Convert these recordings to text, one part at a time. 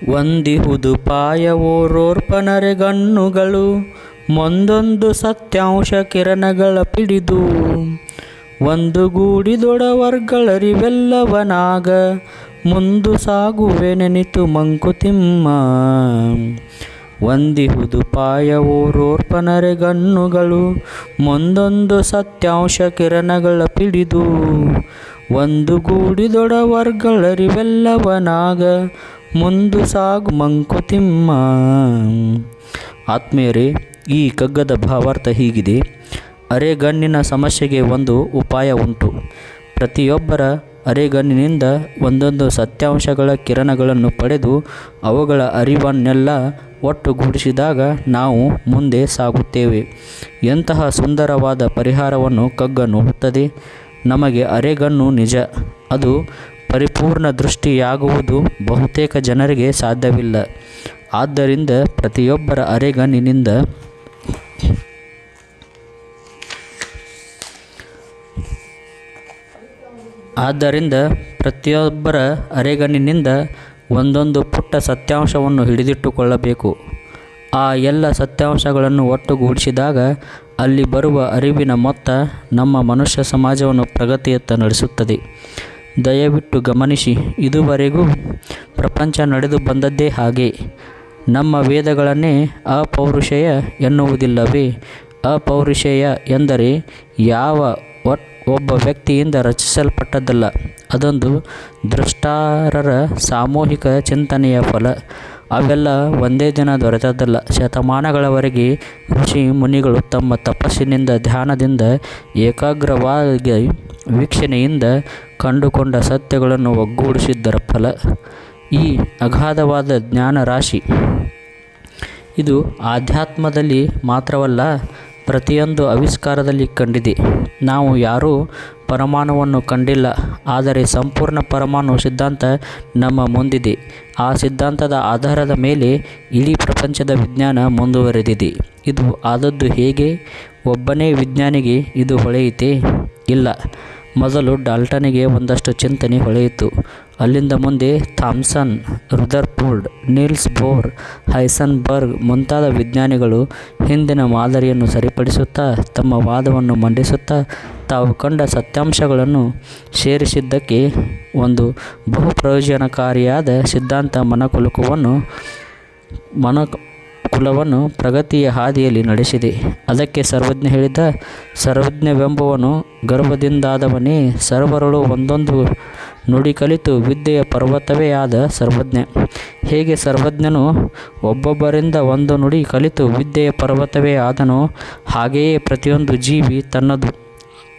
ವಂದಿಹುದು ಪಾಯವೋರೋರ್ಪನರೆಗಣ್ಣುಗಳು ಒಂದೊಂದು ಸತ್ಯಾಂಶ ಕಿರಣಗಳ ಪಿಡಿದು ಒಂದುಗೂಡಿದೊಡವರ್ಗಳರಿವೆಲ್ಲವನಾಗ ಮುಂದು ಸಾಗುವೆನೆನಿತು ಮಂಕುತಿಮ್ಮ. ವಂದಿಹುದು ಪಾಯವೋರೋರ್ಪನರೆಗಣ್ಣುಗಳು ಒಂದೊಂದು ಸತ್ಯಾಂಶ ಕಿರಣಗಳ ಪಿಡಿದು ಒಂದುಗೂಡಿದೊಡವರ್ಗಳರಿವೆಲ್ಲವನಾಗ ಮುಂದು ಸಾಗು ಮಂಕುತಿಮ್ಮ. ಆತ್ಮೀಯರೇ, ಈ ಕಗ್ಗದ ಭಾವಾರ್ಥ ಹೀಗಿದೆ. ಅರೆಗಣ್ಣಿನ ಸಮಸ್ಯೆಗೆ ಒಂದು ಉಪಾಯ ಉಂಟು. ಪ್ರತಿಯೊಬ್ಬರ ಅರೆಗಣ್ಣಿನಿಂದ ಒಂದೊಂದು ಸತ್ಯಾಂಶಗಳ ಕಿರಣಗಳನ್ನು ಪಡೆದು ಅವುಗಳ ಅರಿವನ್ನೆಲ್ಲ ಒಟ್ಟುಗೂಡಿಸಿದಾಗ ನಾವು ಮುಂದೆ ಸಾಗುತ್ತೇವೆ. ಎಂತಹ ಸುಂದರವಾದ ಪರಿಹಾರವನ್ನು ಕಗ್ಗ ನೋಡುತ್ತದೆ. ನಮಗೆ ಅರೆಗಣ್ಣು ನಿಜ, ಅದು ಪರಿಪೂರ್ಣ ದೃಷ್ಟಿಯಾಗುವುದು ಬಹುತೇಕ ಜನರಿಗೆ ಸಾಧ್ಯವಿಲ್ಲ. ಆದ್ದರಿಂದ ಪ್ರತಿಯೊಬ್ಬರ ಅರೆಗಣ್ಣಿನಿಂದ ಒಂದೊಂದು ಪುಟ್ಟ ಸತ್ಯಾಂಶವನ್ನು ಹಿಡಿದಿಟ್ಟುಕೊಳ್ಳಬೇಕು. ಆ ಎಲ್ಲ ಸತ್ಯಾಂಶಗಳನ್ನು ಒಟ್ಟುಗೂಡಿಸಿದಾಗ ಅಲ್ಲಿ ಬರುವ ಅರಿವಿನ ಮೊತ್ತ ನಮ್ಮ ಮನುಷ್ಯ ಸಮಾಜವನ್ನು ಪ್ರಗತಿಯತ್ತ ನಡೆಸುತ್ತದೆ. ದಯವಿಟ್ಟು ಗಮನಿಸಿ, ಇದುವರೆಗೂ ಪ್ರಪಂಚ ನಡೆದು ಬಂದದ್ದೇ ಹಾಗೆ. ನಮ್ಮ ವೇದಗಳನ್ನೇ ಅಪೌರುಷೇಯ ಎನ್ನುವುದಿಲ್ಲವೇ? ಅಪೌರುಷೇಯ ಎಂದರೆ ಒಬ್ಬ ವ್ಯಕ್ತಿಯಿಂದ ರಚಿಸಲ್ಪಟ್ಟದ್ದಲ್ಲ, ಅದೊಂದು ದ್ರಷ್ಟಾರರ ಸಾಮೂಹಿಕ ಚಿಂತನೆಯ ಫಲ. ಅವೆಲ್ಲ ಒಂದೇ ದಿನ ದೊರೆತದ್ದಲ್ಲ. ಶತಮಾನಗಳವರೆಗೆ ಋಷಿ ಮುನಿಗಳು ತಮ್ಮ ತಪಸ್ಸಿನಿಂದ, ಧ್ಯಾನದಿಂದ, ಏಕಾಗ್ರವಾಗಿ ವೀಕ್ಷಣೆಯಿಂದ ಕಂಡುಕೊಂಡ ಸತ್ಯಗಳನ್ನು ಒಗ್ಗೂಡಿಸಿದ್ದರ ಫಲ ಈ ಅಗಾಧವಾದ ಜ್ಞಾನರಾಶಿ. ಇದು ಆಧ್ಯಾತ್ಮದಲ್ಲಿ ಮಾತ್ರವಲ್ಲ, ಪ್ರತಿಯೊಂದು ಆವಿಷ್ಕಾರದಲ್ಲಿ ಕಂಡಿದೆ. ನಾವು ಯಾರೂ ಪರಮಾಣುವನ್ನು ಕಂಡಿಲ್ಲ, ಆದರೆ ಸಂಪೂರ್ಣ ಪರಮಾಣು ಸಿದ್ಧಾಂತ ನಮ್ಮ ಮುಂದಿದೆ. ಆ ಸಿದ್ಧಾಂತದ ಆಧಾರದ ಮೇಲೆ ಇಡೀ ಪ್ರಪಂಚದ ವಿಜ್ಞಾನ ಮುಂದುವರೆದಿದೆ. ಇದು ಆದದ್ದು ಹೇಗೆ? ಒಬ್ಬನೇ ವಿಜ್ಞಾನಿಗೆ ಇದು ಹೊಳೆಯಿತೇ? ಇಲ್ಲ. ಮೊದಲು ಡಾಲ್ಟನಿಗೆ ಒಂದಷ್ಟು ಚಿಂತನೆ ಹೊಳೆಯಿತು. ಅಲ್ಲಿಂದ ಮುಂದೆ Thomson, Rutherford, Niels bore, Heisenberg ಮುಂತಾದ ವಿಜ್ಞಾನಿಗಳು ಹಿಂದಿನ ಮಾದರಿಯನ್ನು ಸರಿಪಡಿಸುತ್ತಾ, ತಮ್ಮ ವಾದವನ್ನು ಮಂಡಿಸುತ್ತಾ, ತಾವು ಕಂಡ ಸತ್ಯಾಂಶಗಳನ್ನು ಸೇರಿಸಿದ್ದಕ್ಕೆ ಒಂದು ಬಹು ಪ್ರಯೋಜನಕಾರಿಯಾದ ಸಿದ್ಧಾಂತ ಮನುಕುಲವನ್ನು ಪ್ರಗತಿಯ ಹಾದಿಯಲ್ಲಿ ನಡೆಸಿದೆ. ಅದಕ್ಕೆ ಸರ್ವಜ್ಞ ಹೇಳಿದ, ಸರ್ವಜ್ಞವೆಂಬುವನು ಗರ್ಭದಿಂದಾದವನೇ, ಸರ್ವರಳು ಒಂದೊಂದು ನುಡಿ ಕಲಿತು ವಿದ್ಯೆಯ ಪರ್ವತವೇ ಆದ ಸರ್ವಜ್ಞ. ಹೇಗೆ ಸರ್ವಜ್ಞನು ಒಬ್ಬೊಬ್ಬರಿಂದ ಒಂದು ನುಡಿ ಕಲಿತು ವಿದ್ಯೆಯ ಪರ್ವತವೇ ಆದನೋ, ಹಾಗೆಯೇ ಪ್ರತಿಯೊಂದು ಜೀವಿ ತನ್ನದು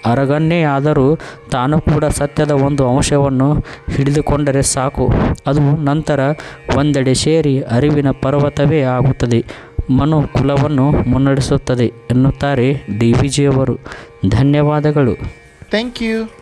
ಅರಗಣ್ಣೇ ಆದರೂ ತಾನು ಕೂಡ ಸತ್ಯದ ಒಂದು ಅಂಶವನ್ನು ಹಿಡಿದುಕೊಂಡರೆ ಸಾಕು, ಅದು ನಂತರ ಒಂದೆಡೆ ಸೇರಿ ಅರಿವಿನ ಪರ್ವತವೇ ಆಗುತ್ತದೆ, ಮನುಕುಲವನ್ನು ಮುನ್ನಡೆಸುತ್ತದೆ ಎನ್ನುತ್ತಾರೆ ಡಿ.ವಿ.ಜಿಯವರು. ಧನ್ಯವಾದಗಳು. Thank you.